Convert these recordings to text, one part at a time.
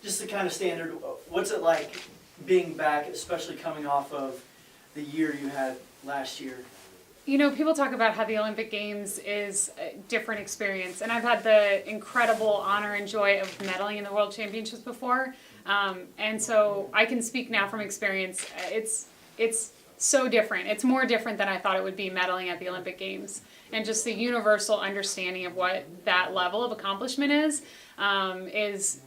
just the kind of standard, what's it like being back, especially coming off of the year you had last year? You know, people talk about how the Olympic Games is a different experience, and I've had the incredible honor and joy of medaling in the World Championships before, and so I can speak now from experience. It's so different. It's more different than I thought it would be medaling at the Olympic Games, and just the universal understanding of what that level of accomplishment is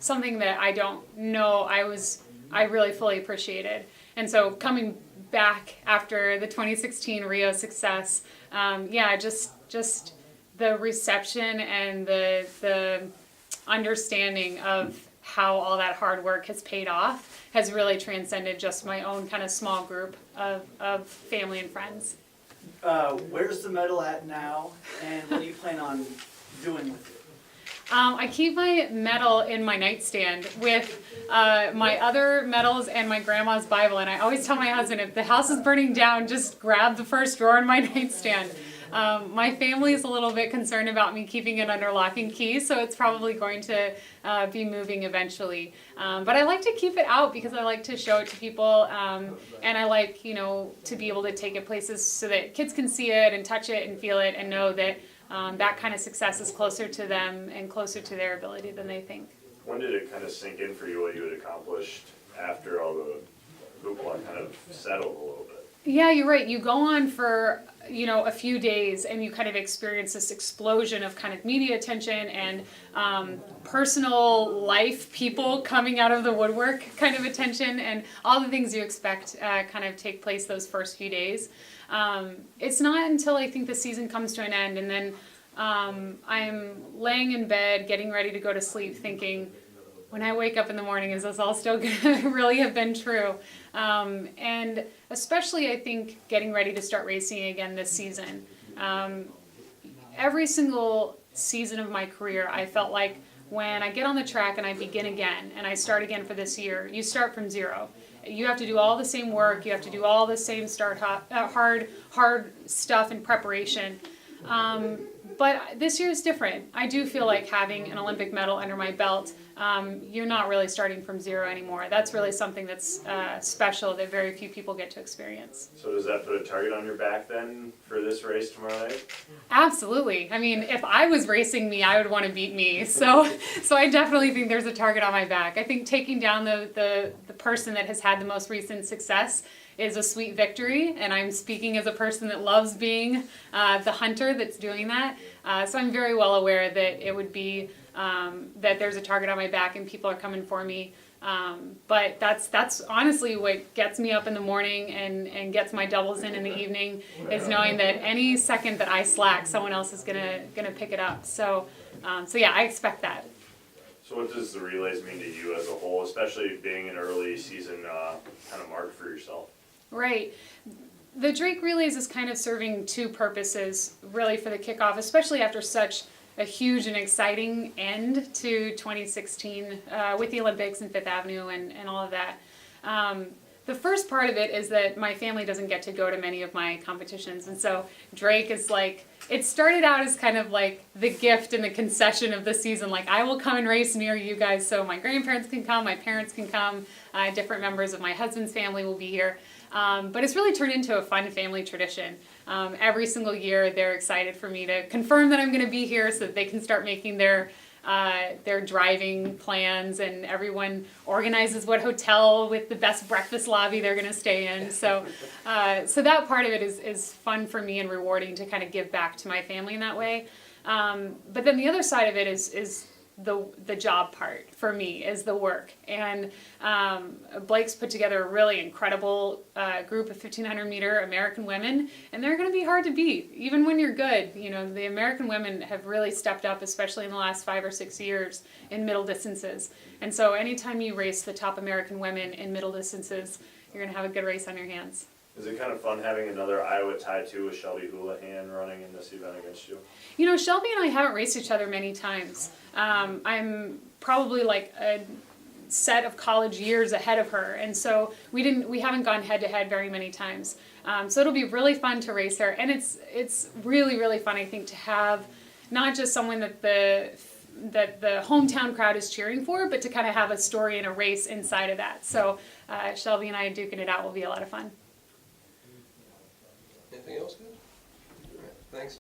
something that I don't know I really fully appreciated. And so coming back after the 2016 Rio success, just the reception and the understanding of how all that hard work has paid off has really transcended just my own kind of small group of family and friends. Where's the medal at now, and what do you plan on doing with it? I keep my medal in my nightstand with my other medals and my grandma's Bible, and I always tell my husband, if the house is burning down, just grab the first drawer in my nightstand. My family is a little bit concerned about me keeping it under lock and key, so it's probably going to be moving eventually. But I like to keep it out because I like to show it to people, and I like, to be able to take it places so that kids can see it and touch it and feel it and know that that kind of success is closer to them and closer to their ability than they think. When did it kind of sink in for you what you had accomplished after all the hoopla kind of settled a little bit? Yeah, you're right. You go on for, a few days and you kind of experience this explosion of kind of media attention and personal life, people coming out of the woodwork kind of attention, and all the things you expect kind of take place those first few days. It's not until I think the season comes to an end and then I'm laying in bed getting ready to go to sleep thinking, when I wake up in the morning, is this all still going to really have been true? And especially, I think, getting ready to start racing again this season. Every single season of my career, I felt like when I get on the track and I begin again, and I start again for this year, you start from zero. You have to do all the same work. You have to do all the same hard stuff in preparation. But this year is different. I do feel like having an Olympic medal under my belt, you're not really starting from zero anymore. That's really something that's special that very few people get to experience. So does that put a target on your back then for this race tomorrow night? Absolutely. I mean, if I was racing me, I would want to beat me. So I definitely think there's a target on my back. I think taking down the person that has had the most recent success is a sweet victory, and I'm speaking as a person that loves being the hunter that's doing that. So I'm very well aware that it would be that there's a target on my back and people are coming for me. But that's honestly what gets me up in the morning and gets my doubles in the evening, is knowing that any second that I slack, someone else is gonna pick it up. So yeah, I expect that. So what does the relays mean to you as a whole, especially being an early season kind of mark for yourself? Right. The Drake Relays is kind of serving two purposes, really, for the kickoff, especially after such a huge and exciting end to 2016 with the Olympics and Fifth Avenue and all of that. The first part of it is that my family doesn't get to go to many of my competitions, and so Drake is like, it started out as kind of like the gift and the concession of the season, like I will come and race near you guys so my grandparents can come, my parents can come, different members of my husband's family will be here. But it's really turned into a fun family tradition. Every single year they're excited for me to confirm that I'm going to be here so that they can start making their driving plans, and everyone organizes what hotel with the best breakfast lobby they're going to stay in. So that part of it is fun for me and rewarding to kind of give back to my family in that way. But then the other side of it is the job part for me, is the work. And Blake's put together a really incredible group of 1,500 meter American women, and they're going to be hard to beat, even when you're good. The American women have really stepped up, especially in the last 5 or 6 years, in middle distances. And so anytime you race the top American women in middle distances, you're going to have a good race on your hands. Is it kind of fun having another Iowa tie too, with Shelby Houlihan running in this event against you? Shelby and I haven't raced each other many times. I'm probably like a set of college years ahead of her, and so we haven't gone head to head very many times. So it'll be really fun to race her, and it's really, really fun, I think, to have not just someone that the that the hometown crowd is cheering for, but to kind of have a story and a race inside of that. So Shelby and I duking it out will be a lot of fun. Anything else, guys? All right, thanks.